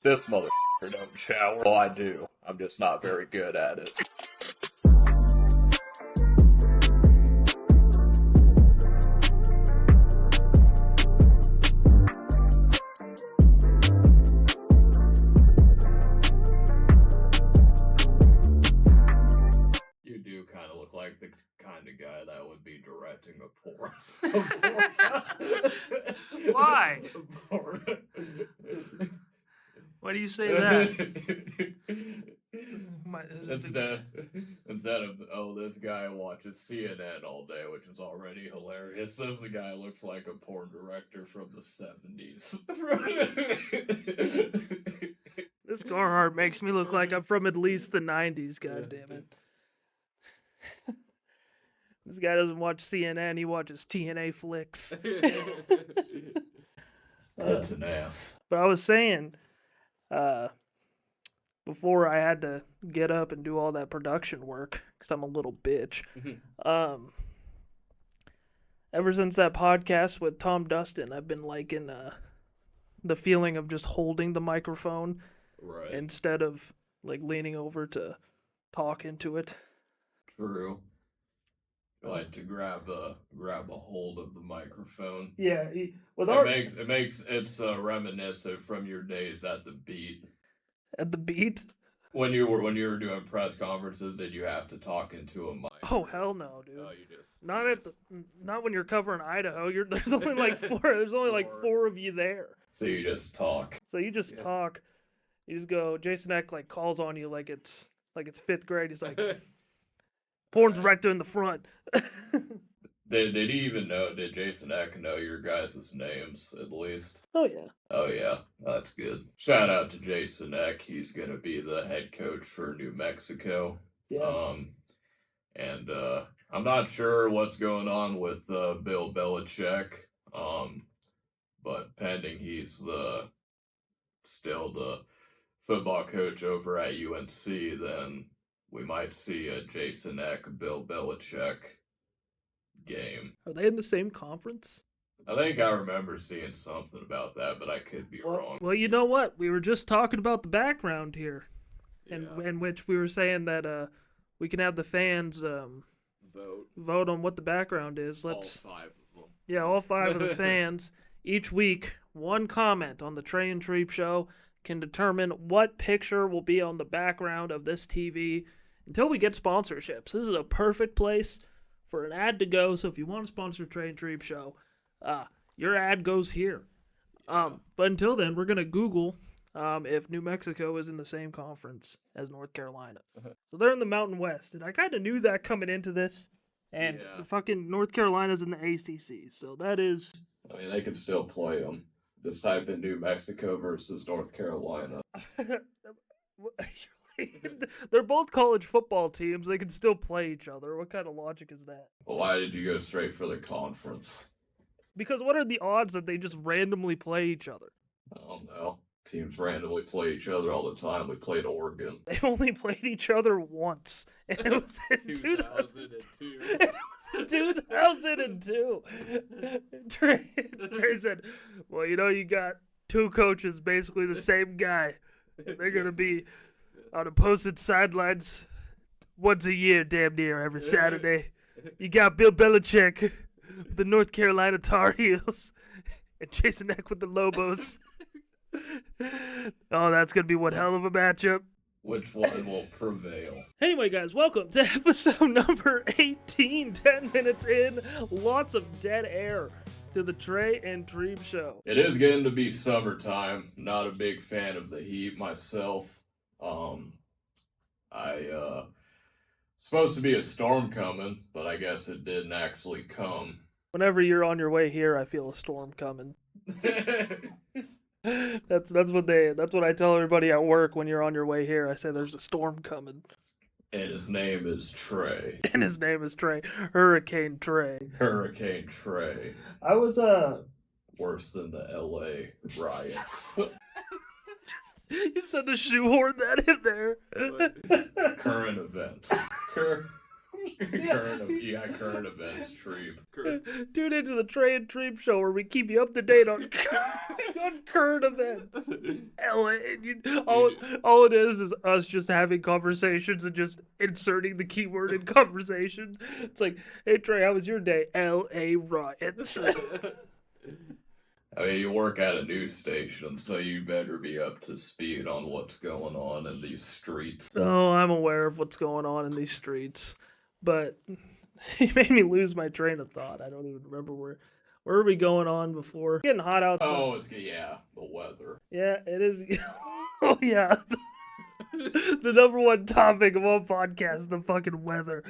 This motherfucker don't shower. Well, I do. I'm just not very good at it. You do kind of look like the kind of guy that would be directing a porn. Why? Porn. Why do you say that? Instead of, oh, this guy watches CNN all day, which is already hilarious, this guy looks like a porn director from the 70s. This Carhartt makes me look like I'm from at least the 90s, God damn it. This guy doesn't watch CNN, he watches TNA flicks. That's an ass. But I was saying, before I had to get up and do all that production work, because I'm a little bitch, ever since that podcast with Tom Dustin, I've been liking the feeling of just holding the microphone instead of like leaning over to talk into it. True. I like to grab a hold of the microphone. Yeah, it's reminiscent from your days at the Beat. At the Beat? When you were doing press conferences, did you have to talk into a mic? Oh hell no, dude. Oh, Not when you're covering Idaho. There's only like four. There's only like four of you there. So you just talk. So you just talk. You just go. Jason Eck like calls on you like it's fifth grade. He's like, porn director in the front. Did he even know? Did Jason Eck know your guys' names at least? Oh yeah. Oh yeah, that's good. Shout out to Jason Eck. He's gonna be the head coach for New Mexico. Yeah. And I'm not sure what's going on with Bill Bellicheck. But pending he's still the football coach over at UNC, then we might see a Jason Eck, Bill Bellicheck game. Are they in the same conference? I think I remember seeing something about that, but I could be wrong. Well, you know what? We were just talking about the background here, in which we were saying that we can have the fans vote on what the background is. All five of them. Yeah, all five of the fans. Each week, one comment on the Trey and Treeb Show can determine what picture will be on the background of this TV until we get sponsorships. This is a perfect place for an ad to go. So if you want to sponsor Trey and Treeb Show, your ad goes here. But until then, we're going to Google if New Mexico is in the same conference as North Carolina. So they're in the Mountain West. And I kind of knew that coming into this. And fucking North Carolina's in the ACC. So that is... I mean, they can still play them. Just type in New Mexico versus North Carolina. They're both college football teams. They can still play each other. What kind of logic is that? Well, why did you go straight for the conference? Because what are the odds that they just randomly play each other? I don't know. Teams randomly play each other all the time. We played Oregon. They only played each other once. And it was in 2002. It was in 2002. Trey said, well, you got two coaches, basically the same guy. They're going to be on opposite sidelines once a year, damn near, every Saturday. You got Bill Bellicheck with the North Carolina Tar Heels and Jason Eck with the Lobos. Oh, that's going to be one hell of a matchup. Which one will prevail? Anyway, guys, welcome to episode number 18. 10 minutes in, lots of dead air to the Trey and Treeb Show. It is getting to be summertime. Not a big fan of the heat myself. Supposed to be a storm coming, but I guess it didn't actually come. Whenever you're on your way here, I feel a storm coming. That's what I tell everybody at work when you're on your way here. I say there's a storm coming. And his name is Trey. Hurricane Trey. Hurricane Trey. I was worse than the LA riots. You said to shoehorn that in there. Current events. Current events, Treeb. Tune into the Trey and Treeb Show where we keep you up to date on on current events. All it is us just having conversations and just inserting the keyword in conversation. It's like, hey Trey, how was your day? L.A. riots. I mean, you work at a news station, so you better be up to speed on what's going on in these streets. Oh, I'm aware of what's going on in these streets, but he made me lose my train of thought. I don't even remember where are we going on before. It's getting hot outside. Oh, the weather. Yeah, it is. Oh yeah, the number one topic of all podcasts, the fucking weather.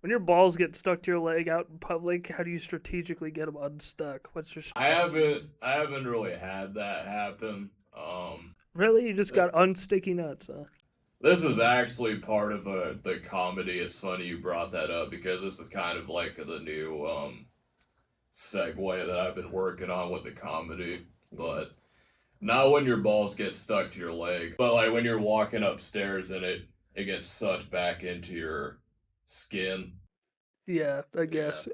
When your balls get stuck to your leg out in public, how do you strategically get them unstuck? What's your? I haven't really had that happen. Really, you just got unsticky nuts, huh? This is actually part of the comedy. It's funny you brought that up because this is kind of like the new segue that I've been working on with the comedy. But not when your balls get stuck to your leg, but like when you're walking upstairs and it gets sucked back into your skin. Yeah, I guess.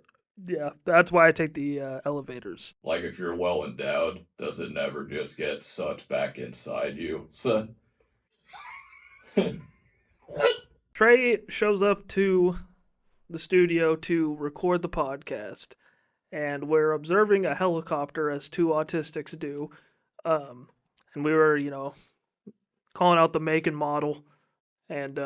Yeah, that's why I take the elevators. Like if you're well endowed, does it never just get sucked back inside you? So Trey shows up to the studio to record the podcast, and we're observing a helicopter as two autistics do. And we were, calling out the make and model and,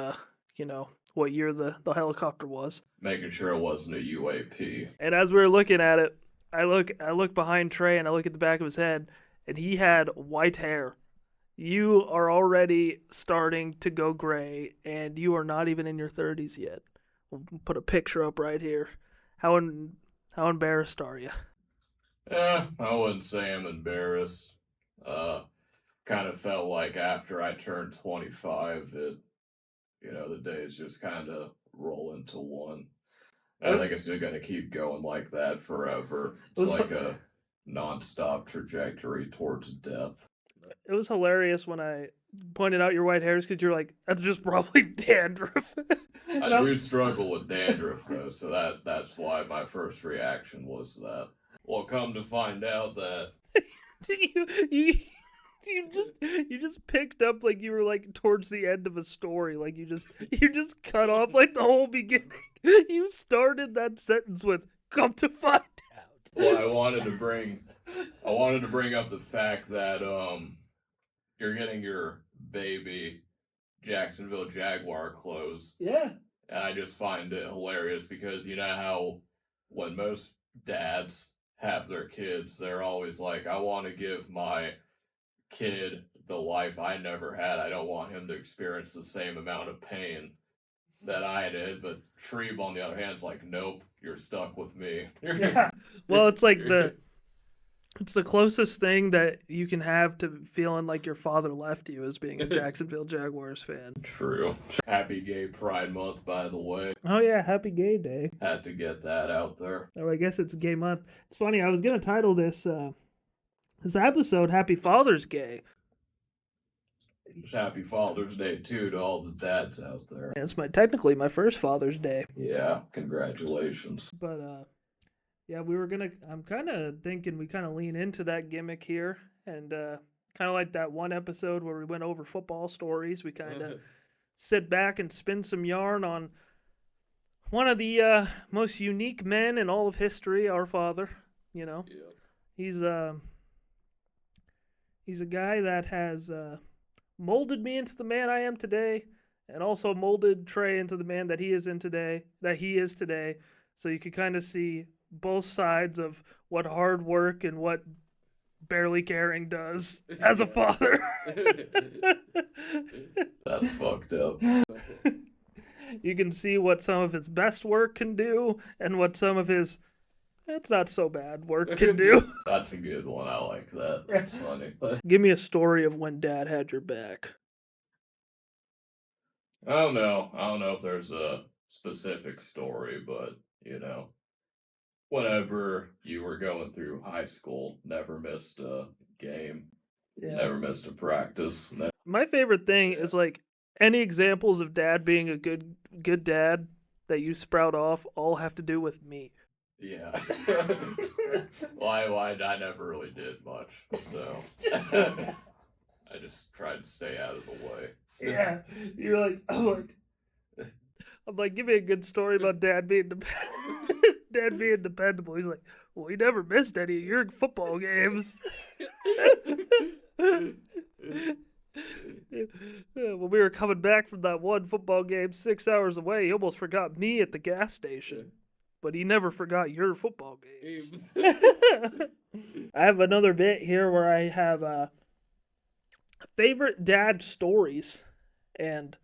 what year the helicopter was. Making sure it wasn't a UAP. And as we were looking at it, I look behind Trey and I look at the back of his head, and he had white hair. You are already starting to go gray, and you are not even in your 30s yet. We'll put a picture up right here. How embarrassed are you? I wouldn't say I'm embarrassed. Kind of felt like after I turned 25, the days just kind of roll into one. I think it's going to keep going like that forever. It's like a non-stop trajectory towards death. It was hilarious when I pointed out your white hairs because you're like, that's just probably dandruff. I do struggle with dandruff though, so that's why my first reaction was that. Well, come to find out that you just picked up like you were like towards the end of a story, like you just cut off like the whole beginning. You started that sentence with "come to find out." Well, I wanted to bring up the fact that you're getting your baby Jacksonville Jaguar clothes. Yeah. And I just find it hilarious because you know how when most dads have their kids, they're always like, I want to give my kid the life I never had. I don't want him to experience the same amount of pain that I did. But Treeb, on the other hand, is like, nope, you're stuck with me. Yeah. Well, it's like it's the closest thing that you can have to feeling like your father left you as being a Jacksonville Jaguars fan. True. Happy Gay Pride Month, by the way. Oh yeah, Happy Gay Day. Had to get that out there. Oh, I guess it's Gay Month. It's funny, I was gonna title this episode Happy Father's Gay. Happy Father's Day too to all the dads out there. And it's technically my first Father's Day. Yeah, congratulations. But yeah, I'm kind of thinking we kind of lean into that gimmick here, and kind of like that one episode where we went over football stories. We kind of sit back and spin some yarn on one of the most unique men in all of history, our father. Yep. He's a guy that has molded me into the man I am today, and also molded Trey into the man that he is today. So you can kind of see both sides of what hard work and what barely caring does as a father. That's fucked up. You can see what some of his best work can do and what some of his that's not so bad work can do. That's a good one. I like that. That's funny. Give me a story of when Dad had your back. I don't know if there's a specific story, but whenever you were going through high school, never missed a game, never missed a practice. My favorite thing is like Any examples of dad being a good dad that you sprout off all have to do with me. Yeah. Well, I never really did much, so I just tried to stay out of the way. So. Yeah, you're like, I'm like, give me a good story about dad being dad being dependable. He's like, well, he never missed any of your football games. When we were coming back from that one football game 6 hours away, he almost forgot me at the gas station. But he never forgot your football games. I have another bit here where I have favorite dad stories. And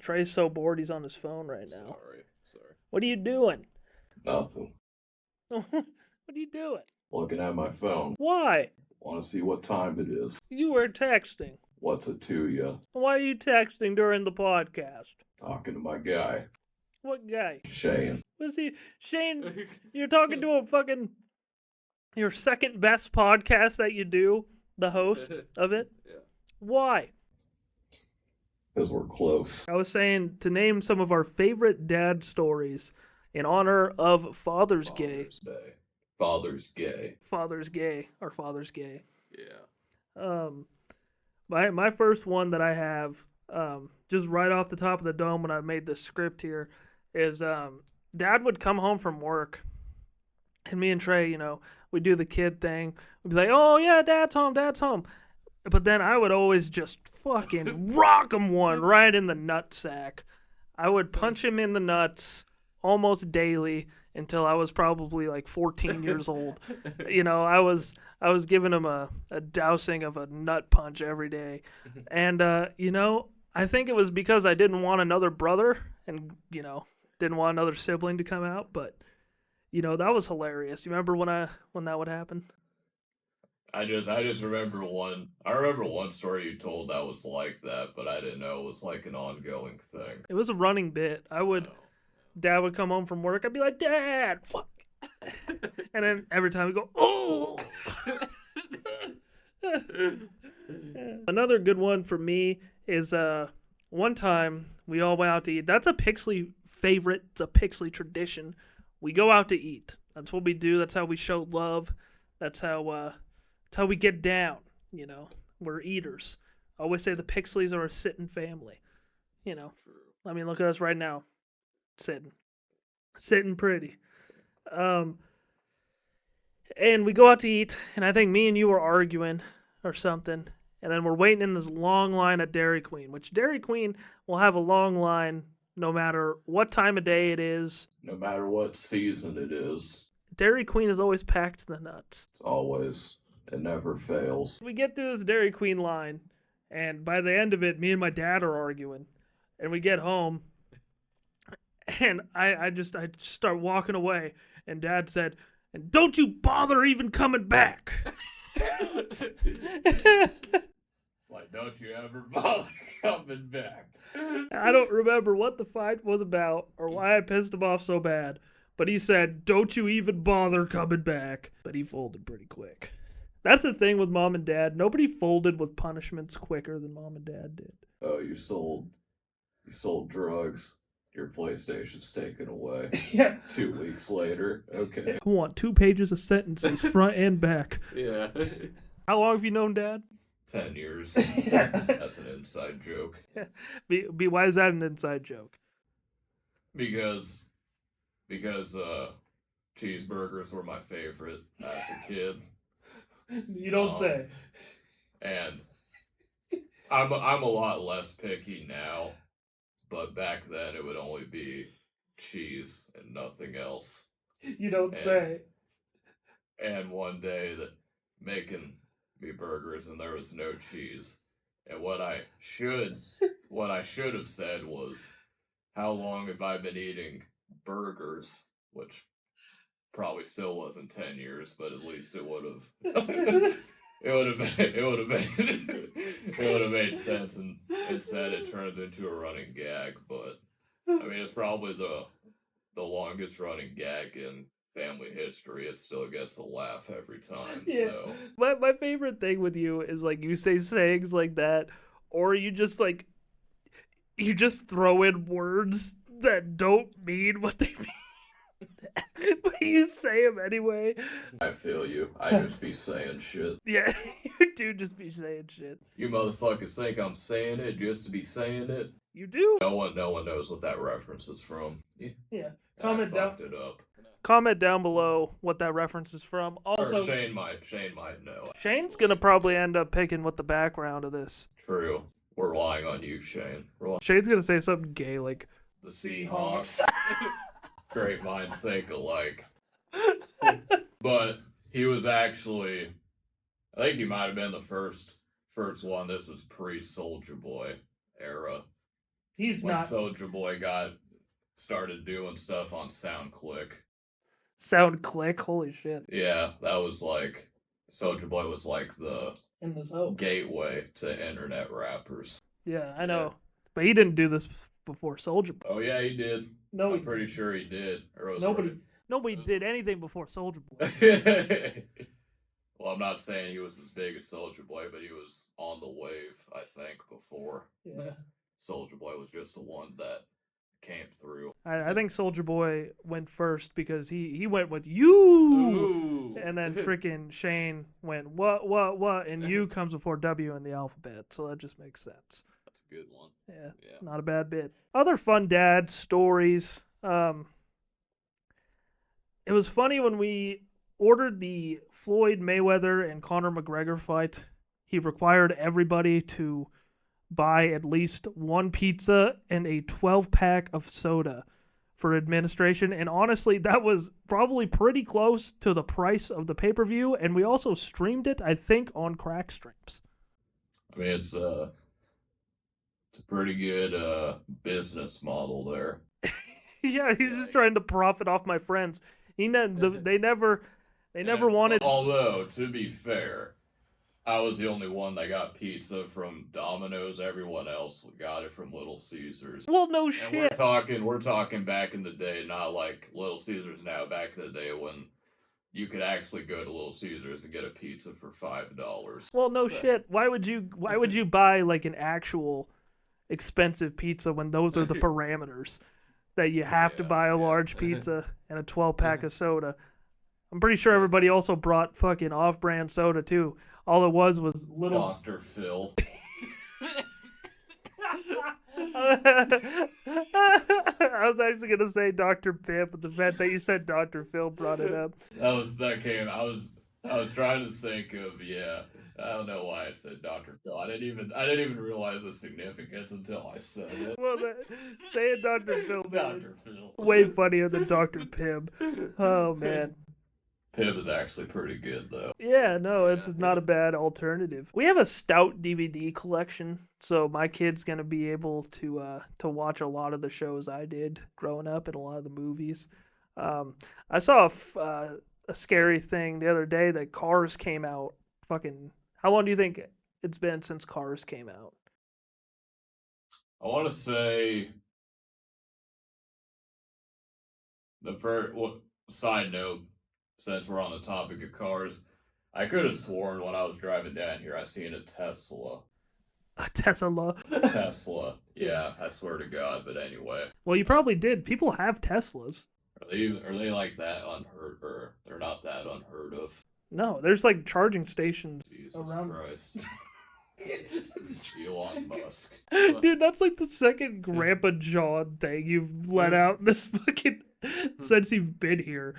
Trey's so bored he's on his phone right now. Sorry. What are you doing? Nothing. What are you doing? Looking at my phone. Why? Want to see what time it is. You were texting. What's it to you? Why are you texting during the podcast? Talking to my guy. What guy? Shane. Was he? Shane, you're talking to a fucking... your second best podcast that you do, the host of it? Yeah. Why? Because we're close. I was saying to name some of our favorite dad stories in honor of Father's Day. Father's Gay. Father's Gay. Our Father's Gay. Yeah. My first one that I have, just right off the top of the dome when I made the script here, is Dad would come home from work, and me and Trey, we'd do the kid thing. We'd be like, oh yeah, Dad's home. But then I would always just fucking rock him one right in the nutsack. I would punch him in the nuts almost daily until I was probably like 14 years old. I was giving him a dousing of a nut punch every day. And, I think it was because I didn't want another brother and, didn't want another sibling to come out. But, that was hilarious. You remember when that would happen? I just remember one. I remember one story you told that was like that, but I didn't know it was like an ongoing thing. It was a running bit. Dad would come home from work. I'd be like, Dad, fuck. And then every time we go, oh. Another good one for me is one time we all went out to eat. That's a Pixley favorite. It's a Pixley tradition. We go out to eat. That's what we do. That's how we show love. That's how we get down. We're eaters. I always say the Pixleys are a sitting family. I mean, look at us right now. Sitting pretty. And we go out to eat, and I think me and you were arguing or something, and then we're waiting in this long line at Dairy Queen, which Dairy Queen will have a long line no matter what time of day it is. No matter what season it is. Dairy Queen is always packed to the nuts. It's always. It never fails. We get through this Dairy Queen line, and by the end of it, me and my dad are arguing, and we get home. And I just start walking away, and Dad said, and don't you bother even coming back. It's like, don't you ever bother coming back. I don't remember what the fight was about or why I pissed him off so bad, but he said, don't you even bother coming back. But he folded pretty quick. That's the thing with Mom and Dad. Nobody folded with punishments quicker than Mom and Dad did. Oh, you sold drugs. Your PlayStation's taken away. Yeah. 2 weeks later. Okay. I want 2 pages of sentences, front and back. Yeah. How long have you known Dad? 10 years. That's an inside joke. Why is that an inside joke? Because cheeseburgers were my favorite as a kid. You don't say. And I'm a lot less picky now. But back then, it would only be cheese and nothing else. You don't say. And one day, making me burgers and there was no cheese. And what I should have said was, how long have I been eating burgers? Which probably still wasn't 10 years, but at least it would have. It would have made sense, and instead it turns into a running gag. But I mean, it's probably the longest running gag in family history. It still gets a laugh every time. Yeah. So My favorite thing with you is like you say sayings like that, or you just throw in words that don't mean what they mean, but you say them anyway. I feel you. I just be saying shit. Yeah, you do just be saying shit. You motherfuckers think I'm saying it just to be saying it? You do. No one knows what that reference is from. Yeah. Comment down. Fucked it up. Comment down below what that reference is from. Also, or Shane might know. Shane's gonna probably end up picking what the background of this. True. We're relying on you, Shane. Shane's gonna say something gay like the Seahawks. Great minds think alike. But he was actually, I think he might have been the first one. This is pre-Soulja Boy era. He's when not. Soulja Boy started doing stuff on SoundClick. SoundClick, holy shit. Yeah, that was like, Soulja Boy was like the in the zone. Gateway to internet rappers. Yeah, I know. Yeah. But he didn't do this before Soulja Boy. Oh yeah, he did. No, I'm pretty sure he did. Nobody did anything before Soulja Boy. Well, I'm not saying he was as big as Soulja Boy, but he was on the wave, I think, before. Yeah. Soulja Boy was just the one that came through. I think Soulja Boy went first because he went with you. Ooh. And then freaking Shane went what, and U comes before W in the alphabet, so that just makes sense. That's a good one. Yeah, not a bad bit. Other fun dad stories. It was funny when we ordered the Floyd Mayweather and Conor McGregor fight. He required everybody to buy at least one pizza and a 12-pack of soda for administration. And honestly, that was probably pretty close to the price of the pay-per-view. And we also streamed it, I think, on Crack Streams. I mean, it's a pretty good business model there. Yeah, he's just trying to profit off my friends. They never wanted. Although, to be fair, I was the only one that got pizza from Domino's. Everyone else got it from Little Caesars. Well, no shit. We're talking back in the day, not like Little Caesars now. Back in the day when you could actually go to Little Caesars and get a pizza for $5. Well, no shit. Why would you buy like an actual expensive pizza when those are the parameters that you have to buy a large pizza and a 12-pack of soda? I'm pretty sure everybody also brought fucking off-brand soda too. All it was little Dr. Phil. I was actually gonna say Dr. Pimp, but the fact that you said Dr. Phil brought it up. I was trying to think of I don't know why I said Dr. Phil. I didn't even realize the significance until I said it. Well, saying Dr. Phil, Dr. Phil, way funnier than Dr. Pim. Oh man. Pib is actually pretty good, though. Yeah, no, it's not a bad alternative. We have a stout DVD collection, so my kid's gonna be able to watch a lot of the shows I did growing up and a lot of the movies. I saw a scary thing the other day that Cars came out. Fucking, how long do you think it's been since Cars came out? I want to say side note. Since we're on the topic of cars, I could have sworn when I was driving down here I seen a Tesla. A Tesla? Tesla. Yeah, I swear to God, but anyway. Well, you probably did. People have Teslas. Are they like that unheard, or they're not that unheard of? No, there's like charging stations around. Jesus Christ. Elon Musk. Dude, that's like the second Grandpa John thing you've let out in this fucking since you've been here.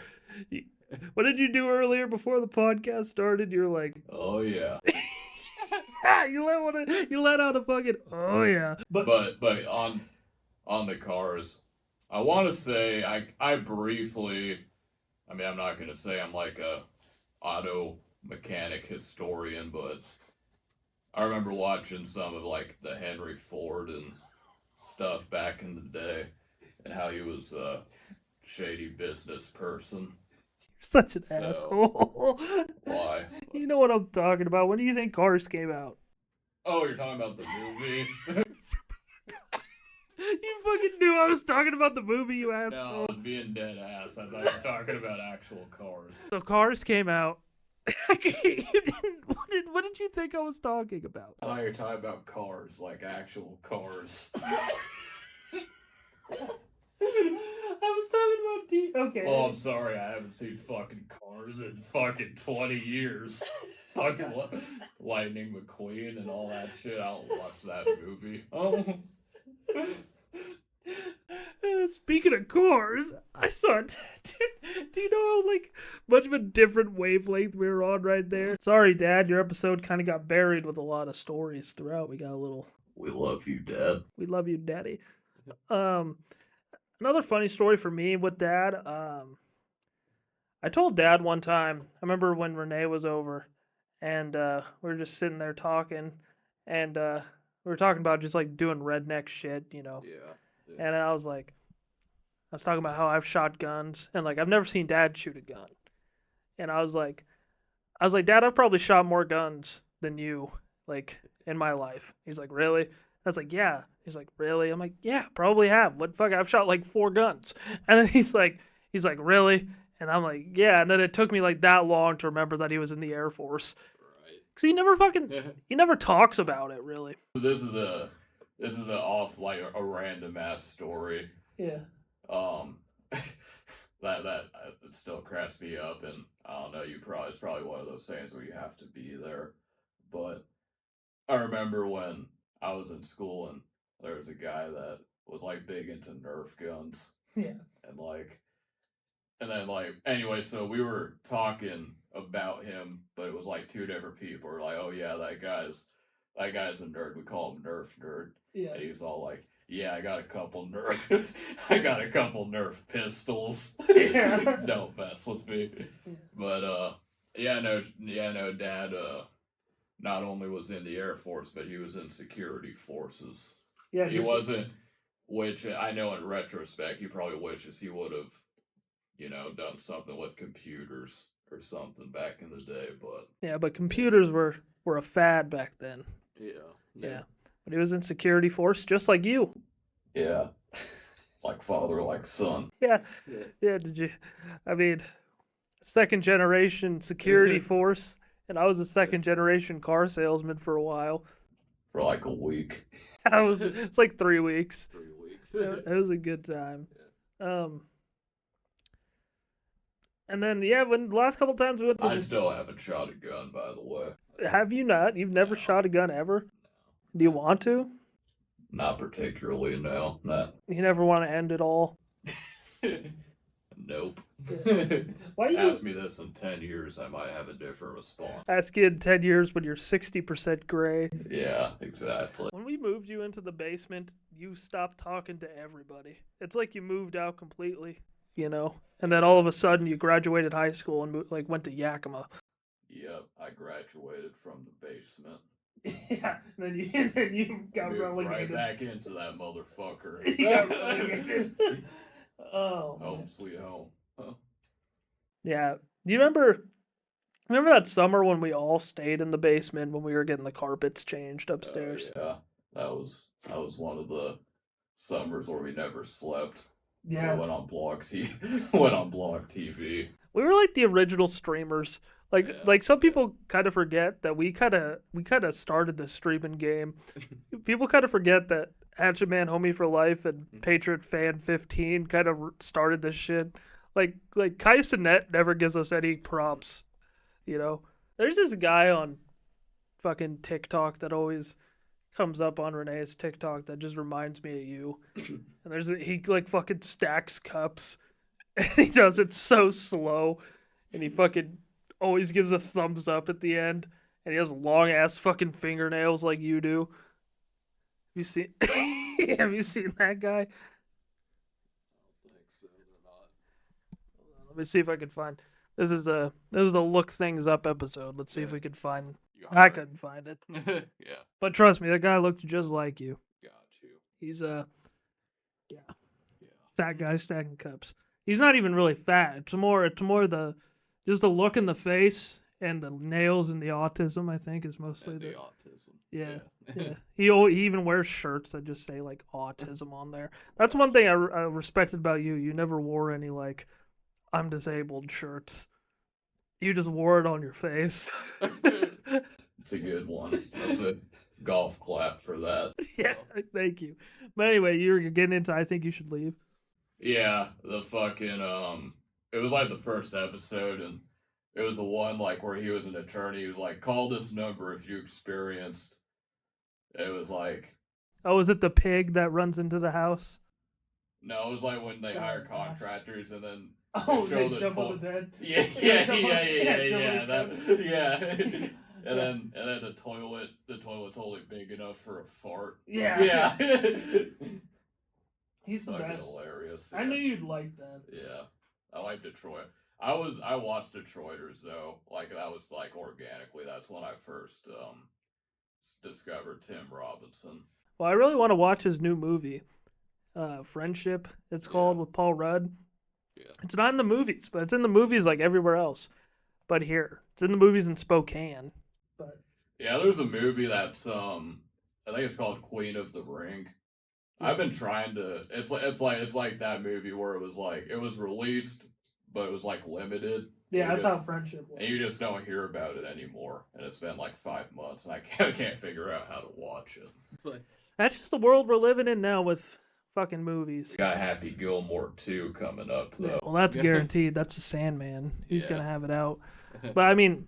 What did you do earlier before the podcast started? You're like, oh yeah. you let out a fucking oh yeah. But on the cars, I want to say I briefly, I mean, I'm not gonna say I'm like a auto mechanic historian, but I remember watching some of like the Henry Ford and stuff back in the day, and how he was a shady business person. Such an asshole. Why? You know what I'm talking about. When do you think Cars came out? Oh, you're talking about the movie? You fucking knew I was talking about the movie, you asshole. No, I was being dead ass. I thought you were talking about actual cars. So Cars came out, What did you think I was talking about? Oh, you're talking about cars, like actual cars. I was talking about okay. Oh, I'm sorry, I haven't seen fucking Cars in fucking 20 years. Fucking Lightning McQueen and all that shit. I don't watch that movie. Oh. Speaking of cars, I saw. Do you know how like much of a different wavelength we were on right there? Sorry, Dad, your episode kind of got buried with a lot of stories throughout. We got a little. We love you, Dad. We love you, Daddy. Another funny story for me with Dad. I told Dad one time. I remember when Renee was over, and we were just sitting there talking, and we were talking about just like doing redneck shit, you know. Yeah. And I was talking about how I've shot guns, and like I've never seen Dad shoot a gun. And I was like, Dad, I've probably shot more guns than you, like in my life. He's like, really? I was like, yeah. He's like, really? I'm like, yeah, probably have. What the fuck? I've shot like 4 guns. And then he's like, really? And I'm like, yeah. And then it took me like that long to remember that he was in the Air Force. Right. Cause he never talks about it really. This is a off like a random ass story. Yeah. That it still cracks me up, and I don't know. It's probably one of those things where you have to be there. But I remember when I was in school, and there was a guy that was like big into Nerf guns. Yeah. And then anyway, so we were talking about him, but it was like 2 different people. We're like, oh yeah, that guy's a nerd. We call him Nerf Nerd. Yeah. And he's all like, yeah, I got a couple Nerf pistols. Yeah. Don't mess with me. Yeah. But no, Dad not only was in the Air Force, but he was in security forces. Yeah. He wasn't, which I know in retrospect, he probably wishes he would have, done something with computers or something back in the day, but yeah, but computers were a fad back then. Yeah. But he was in security force just like you. Yeah. Like father, like son. Yeah. Did you? I mean, second generation security force, and I was a second generation car salesman for a while. For like a week. It's like 3 weeks. 3 weeks. It was a good time. And then when the last couple times we went to I still haven't shot a gun, by the way. Have you not? You've never shot a gun ever? No. Do you want to? Not particularly, no. Not. You never want to end it all? Nope. Why you ask me this in 10 years, I might have a different response. Ask you in 10 years when you're 60% gray. Yeah, exactly. When we moved you into the basement, you stopped talking to everybody. It's like you moved out completely, And then all of a sudden you graduated high school and went to Yakima. Yep, I graduated from the basement. Yeah, then you got relegated. Right back into that motherfucker. You got relegated. Oh. Home sweet home. Huh? Yeah. Do you remember that summer when we all stayed in the basement when we were getting the carpets changed upstairs? Yeah, that was one of the summers where we never slept. Yeah. Went on blog TV. We were like the original streamers. Like some people kind of forget that we kind of started the streaming game. People kind of forget that Hatchet Man Homie for Life and Patriot Fan 15 kind of started this shit. Like Kai Cenat never gives us any props, There's this guy on fucking TikTok that always comes up on Renee's TikTok that just reminds me of you. And he fucking stacks cups and he does it so slow and he fucking always gives a thumbs up at the end and he has long ass fucking fingernails like you do. Have you seen that guy? I don't think so, they're not. Let me see if I can find. This is the Look Things Up episode. Let's see if we can find. Got I it. couldn't find it. Yeah. But trust me, that guy looked just like you. Got you. He's Yeah. fat guy stacking cups. He's not even really fat. It's more the just the look in the face and the nails and the autism. I think is mostly And the autism. Yeah. He even wears shirts that just say like autism on there. That's one thing I respected about you. You never wore any like I'm disabled shirts. You just wore it on your face. It's a good one. That's a golf clap for that. Yeah, thank you. But anyway, you're getting into I think you should leave. Yeah, the fucking it was like the first episode, and it was the one like where he was an attorney. He was like, "Call this number if you experienced." It was like, Oh, is it the pig that runs into the house? no, it was like when they Oh, hire gosh. contractors and then Oh, show they the jump on to- the bed. yeah, Jump on yeah. And then the toilet's only big enough for a fart. Yeah. He's He's the fucking best. hilarious. I knew you'd like that. Yeah, I like Detroit. I watched Detroiters though. Like that was like organically. That's when I first discovered Tim Robinson. Well, I really want to watch his new movie, Friendship. It's called with Paul Rudd. Yeah. It's not in the movies, but it's in the movies like everywhere else. But here, it's in the movies in Spokane. But Yeah, there's a movie that's I think it's called Queen of the Ring. I've been trying to. It's like that movie where it was released, but it was like limited. yeah, And that's you how just- Friendship was. And you just don't hear about it anymore, and it's been like 5 months, and I can't figure out how to watch it. It's like That's just the world we're living in now with fucking movies. got Happy Gilmore 2 coming up though. Well, that's guaranteed. That's the Sandman. He's Yeah. gonna have it out. But I mean,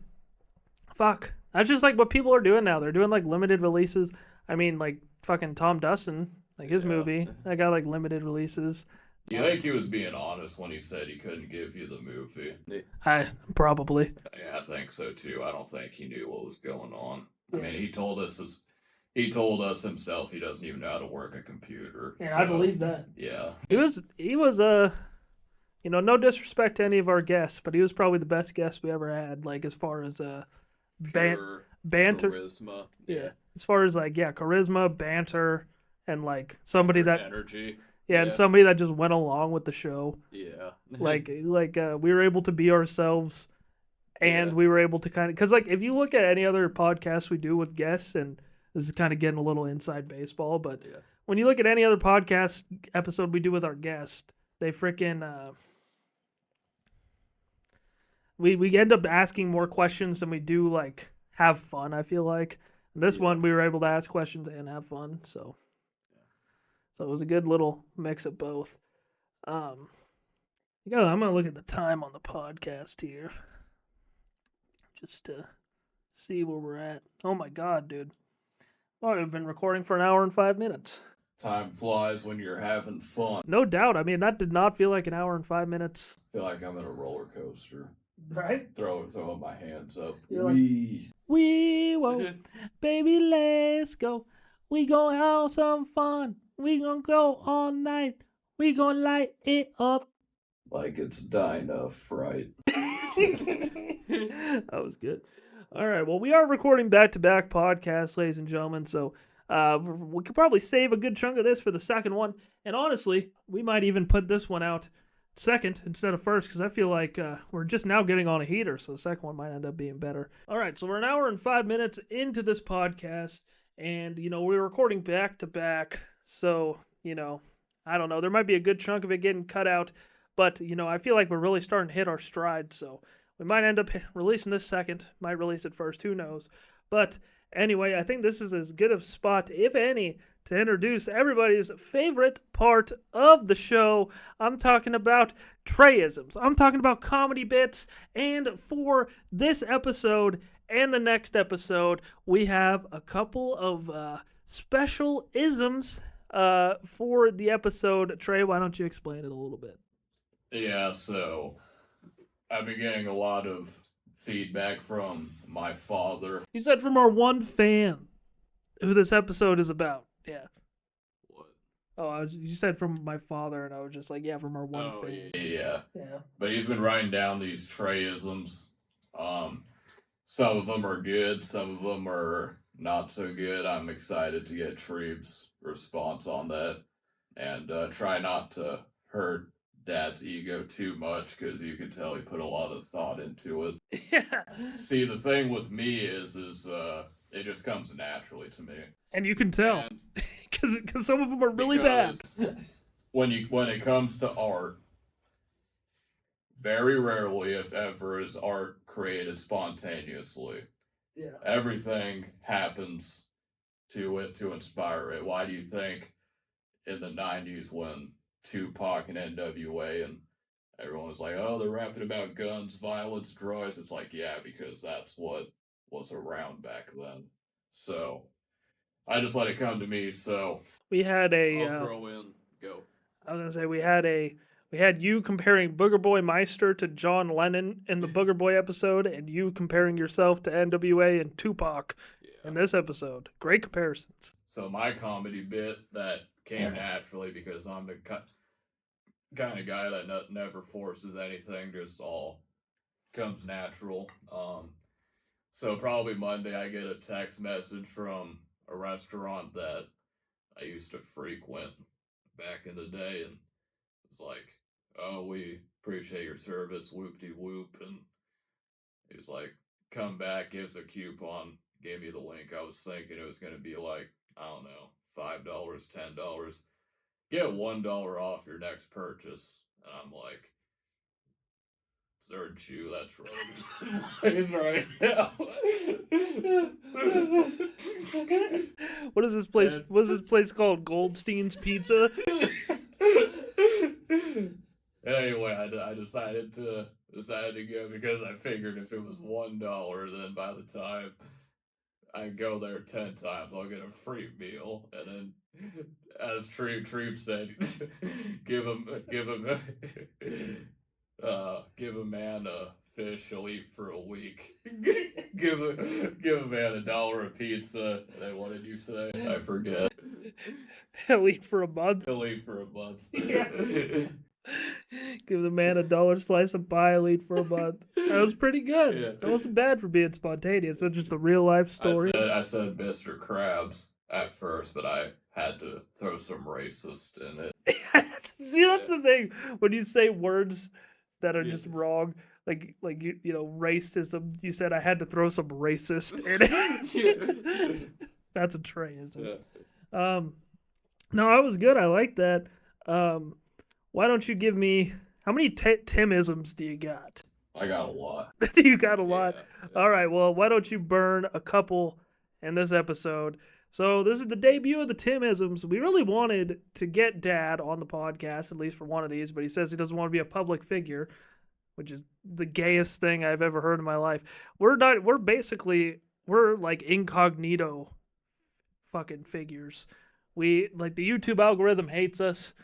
fuck. That's just like what people are doing now. They're doing like limited releases. I mean, like fucking Tom Dustin, like his Yeah. movie, that got like limited releases. Do you think he was being honest when he said he couldn't give you the movie? I probably. Yeah, I think so too. I don't think he knew what was going on. Yeah. I mean, he told us himself he doesn't even know how to work a computer. Yeah, I believe that. Yeah. He was no disrespect to any of our guests, but he was probably the best guest we ever had. Like as far as Pure banter, charisma. yeah. As far as like charisma, banter, and like somebody that energy. and somebody that just went along with the show. Yeah. like we were able to be ourselves, and Yeah. we were able to kind of because like if you look at any other podcast we do with guests, and this is kind of getting a little inside baseball, but Yeah. when you look at any other podcast episode we do with our guest, they freaking we end up asking more questions than we do like have fun. I feel like this Yeah. one we were able to ask questions and have fun, so it was a good little mix of both. I'm gonna look at the time on the podcast here, just to see where we're at. Oh my god, dude! Oh, we've been recording for 1 hour and 5 minutes. Time flies when you're having fun. No doubt. I mean, that did not feel like 1 hour and 5 minutes. I feel like I'm in a roller coaster. Right? Throwing my hands up. You're like- Wee. We won't, baby, let's go. We gonna have some fun. We gonna go all night. We gonna light it up. Like it's Dinah Fright. That was good. All right. Well, we are recording back-to-back podcasts, ladies and gentlemen. So we could probably save a good chunk of this for the second one. And honestly, we might even put this one out second instead of first, because I feel like we're just now getting on a heater. So the second one might end up being better. All right. So we're 1 hour and 5 minutes into this podcast. And, we're recording back-to-back. So, I don't know. There might be a good chunk of it getting cut out. But, I feel like we're really starting to hit our stride. So we might end up releasing this second. Might release it first. Who knows? But anyway, I think this is as good of a spot, if any, to introduce everybody's favorite part of the show. I'm talking about Treeisms. I'm talking about comedy bits. And for this episode and the next episode, we have a couple of special isms for the episode. Trey, why don't you explain it a little bit? Yeah, so I've been getting a lot of feedback from my father. You said from our one fan who this episode is about. Yeah. What? Oh, you said from my father, and I was just like, yeah, from our one fan. Yeah. Yeah. But he's been writing down these Treeisms. Some of them are good, some of them are not so good. I'm excited to get Treeb's response on that, and try not to hurt Dad's ego too much, because you can tell he put a lot of thought into it. Yeah. See, the thing with me is it just comes naturally to me. And you can tell, And because some of them are really bad. because when it comes to art, very rarely, if ever, is art created spontaneously. Yeah. Everything happens to it to inspire it. Why do you think in the 90s when Tupac and NWA and everyone was like, oh, they're rapping about guns, violence, drugs? It's like, yeah, because that's what was around back then. So I just let it come to me. So We had a. I'll throw in. Go. I was gonna say we had you comparing Booger Boy Meister to John Lennon in the Booger Boy episode, and you comparing yourself to NWA and Tupac in this episode. Great comparisons. So my comedy bit that came naturally because I'm the kind of guy that never forces anything, just all comes natural. So probably Monday I get a text message from a restaurant that I used to frequent back in the day, and it's like, oh, we appreciate your service, whoop-de-whoop, and he was like, come back, gives a coupon, gave me the link. I was thinking it was going to be like, I don't know, $5, $10. Get $1 off your next purchase. And I'm like, third shoe, that's right. He's right now. What is this place? What is this place called? Goldstein's Pizza? Anyway, I decided to go because I figured if it was $1, then by the time I go there 10 times, I'll get a free meal. And then, as Treeb said, give a man a fish, he'll eat for a week. give a man $1 a pizza. And then what did you say? I forget. He'll eat for a month. He'll eat for a month. Yeah. Give the man $1 slice of pie, he'll eat for a month. That was pretty good. Yeah. That wasn't bad for being spontaneous. That's just a real life story. I said Mr. Krabs at first, but I had to throw some racist in it. See, that's the thing. When you say words that are just wrong, like you know, racism, you said I had to throw some racist in it. That's a tray, isn't it? Yeah. No, I was good. I like that. Why don't you give me, how many Timisms do you got? I got a lot. You got a lot? Yeah. All right, well, why don't you burn a couple in this episode? So this is the debut of the Timisms. We really wanted to get Dad on the podcast, at least for one of these, but he says he doesn't want to be a public figure, which is the gayest thing I've ever heard in my life. We're like incognito fucking figures. We, like, the YouTube algorithm hates us.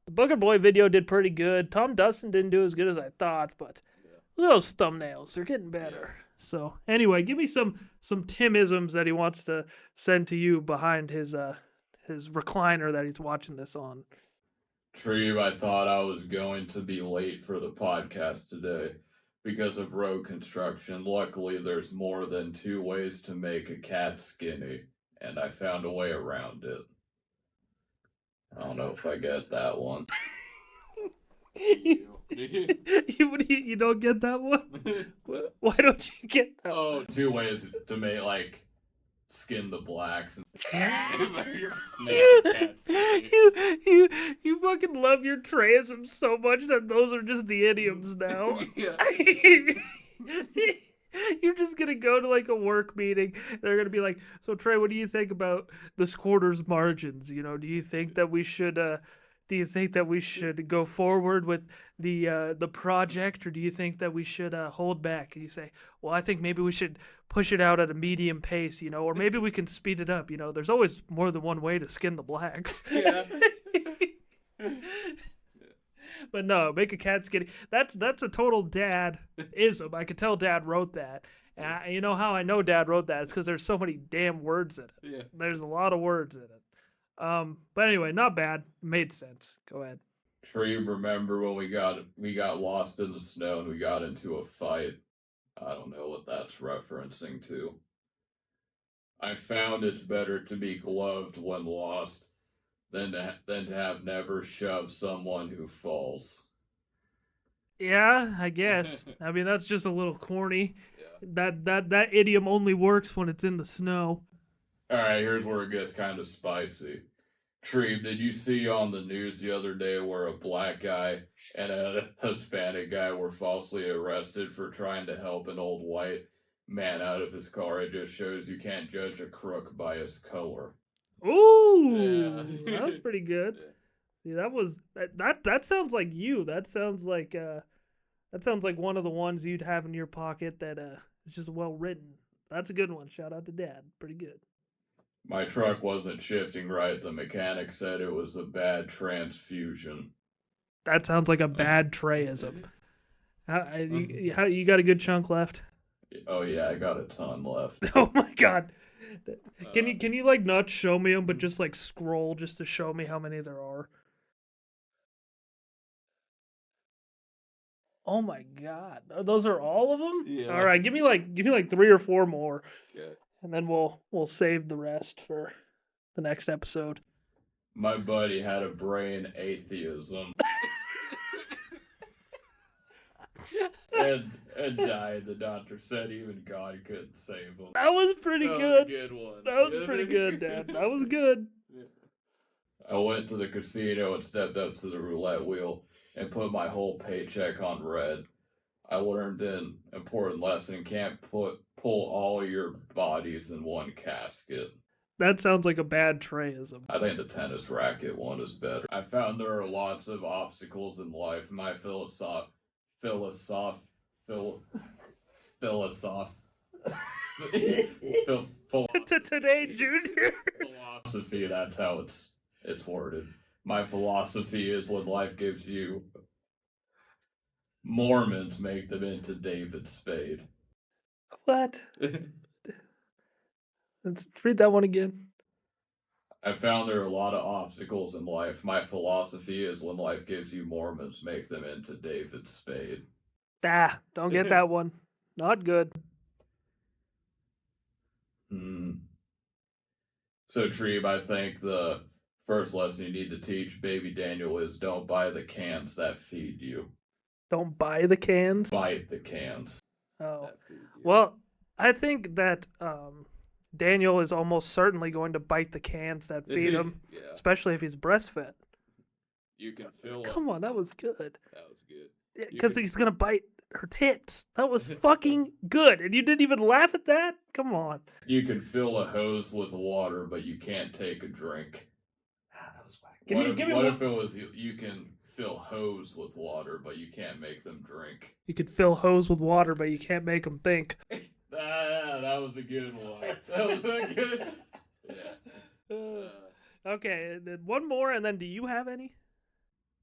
The Booger Boy video did pretty good. Tom Dustin didn't do as good as I thought, but look at those thumbnails. They're getting better. Yeah. So anyway, give me some Timisms that he wants to send to you behind his recliner that he's watching this on. Treeb, I thought I was going to be late for the podcast today because of road construction. Luckily, there's more than 2 ways to make a cat skinny, and I found a way around it. I don't know if I get that one. You don't get that one? Why don't you get that one? 2 ways to make, like, skin the blacks. You fucking love your Treisms so much that those are just the idioms now. Yeah. You're just gonna go to like a work meeting. They're gonna be like, "So Trey, what do you think about this quarter's margins? You know, do you think that we should go forward with the project, or do you think that we should hold back?" And you say, "Well, I think maybe we should push it out at a medium pace, you know, or maybe we can speed it up. You know, there's always more than one way to skin the blacks." Yeah. But no, make a cat skinny. That's a total dad-ism. I could tell Dad wrote that. And you know how I know Dad wrote that? It's because there's so many damn words in it. Yeah. There's a lot of words in it. But anyway, not bad. Made sense. Go ahead. Treeb, remember when we got lost in the snow and we got into a fight? I don't know what that's referencing to. I found it's better to be gloved when lost than to have never shoved someone who falls. Yeah, I guess. I mean, that's just a little corny. Yeah. That idiom only works when it's in the snow. All right, here's where it gets kind of spicy. Treeb, did you see on the news the other day where a black guy and a Hispanic guy were falsely arrested for trying to help an old white man out of his car? It just shows you can't judge a crook by his color. Ooh, Yeah. that was pretty good. See, that sounds like you. That sounds like one of the ones you'd have in your pocket that is just well written. That's a good one. Shout out to Dad. Pretty good. My truck wasn't shifting right. The mechanic said it was a bad transfusion. That sounds like a bad Treyism. You got a good chunk left? Oh yeah, I got a ton left. Oh my god. Can you like not show me them, but just like scroll just to show me how many there are? Oh my god, those are all of them? Yeah. All right, give me like 3 or 4 more, Okay. and then we'll save the rest for the next episode. My buddy had a brain atheism. and died. The doctor said even God couldn't save him. That was pretty That good. was a good one. That was pretty good, Dad. That was good. I went to the casino and stepped up to the roulette wheel and put my whole paycheck on red. I learned an important lesson: can't pull all your bodies in one casket. That sounds like a bad Treyism. I think the tennis racket one is better. I found there are lots of obstacles in life. My philosophy Today, Junior. philosophy, that's how it's worded. My philosophy is when life gives you Mormons, make them into David Spade. What? Let's read that one again. I found there are a lot of obstacles in life. My philosophy is when life gives you Mormons, make them into David Spade. Don't get that one. Not good. So, Treeb, I think the first lesson you need to teach baby Daniel is don't buy the cans that feed you. Don't buy the cans? Bite the cans. Oh. Well, I think that Daniel is almost certainly going to bite the cans that feed him, especially if he's breastfed. You can fill Come on, that was good. That was good. Because he's going to bite her tits. That was fucking good. And you didn't even laugh at that? Come on. You can fill a hose with water, but you can't take a drink. That was whack. What if it was you can fill hose with water, but you can't make them drink? You could fill hose with water, but you can't make them think. That was a good one. That was a good. Yeah. Okay, then one more, and then do you have any?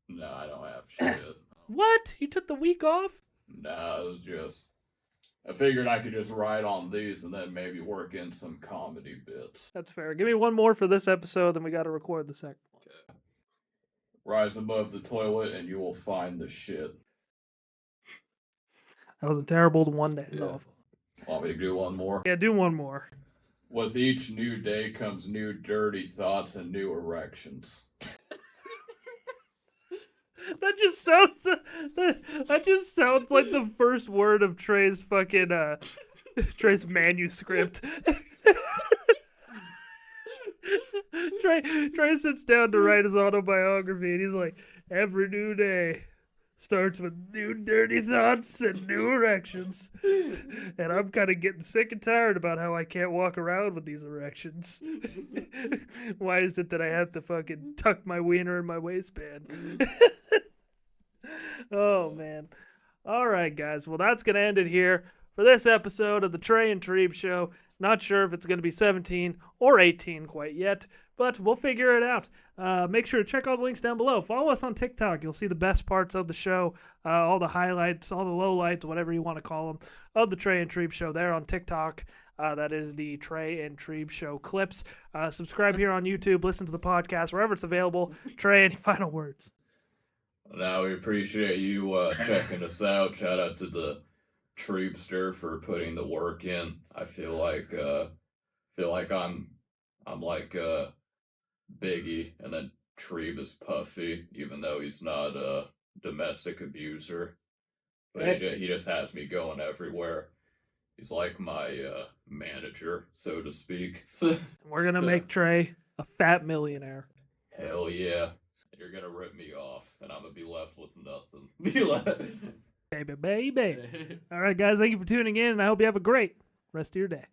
No, I don't have shit. What? You took the week off? No, it was just. I figured I could just ride on these and then maybe work in some comedy bits. That's fair. Give me one more for this episode, then we got to record the second one. Okay. Rise above the toilet and you will find the shit. That was a terrible one to end off. Want me to do one more? Yeah, do one more. With each new day comes new dirty thoughts and new erections. That just sounds like the first word of Trey's fucking Trey's manuscript. Trey sits down to write his autobiography, and he's like, every new day starts with new dirty thoughts and new erections. And I'm kind of getting sick and tired about how I can't walk around with these erections. Why is it that I have to fucking tuck my wiener in my waistband? Oh, man. All right, guys. Well, that's going to end it here for this episode of the Trey and Treeb Show. Not sure if it's going to be 17 or 18 quite yet, but we'll figure it out. Make sure to check all the links down below. Follow us on TikTok. You'll see the best parts of the show, all the highlights, all the lowlights, whatever you want to call them, of the Trey and Treeb Show there on TikTok. That is the Trey and Treeb Show clips. Subscribe here on YouTube. Listen to the podcast wherever it's available. Trey, any final words? Now we appreciate you checking us out. Shout out to the Treebster for putting the work in. I feel like I'm like Biggie, and then Treeb is Puffy, even though he's not a domestic abuser. But he just has me going everywhere. He's like my manager, so to speak. We're gonna make Trey a fat millionaire. Hell yeah. You're gonna rip me off, and I'm gonna be left with nothing. Baby. All right, guys, thank you for tuning in, and I hope you have a great rest of your day.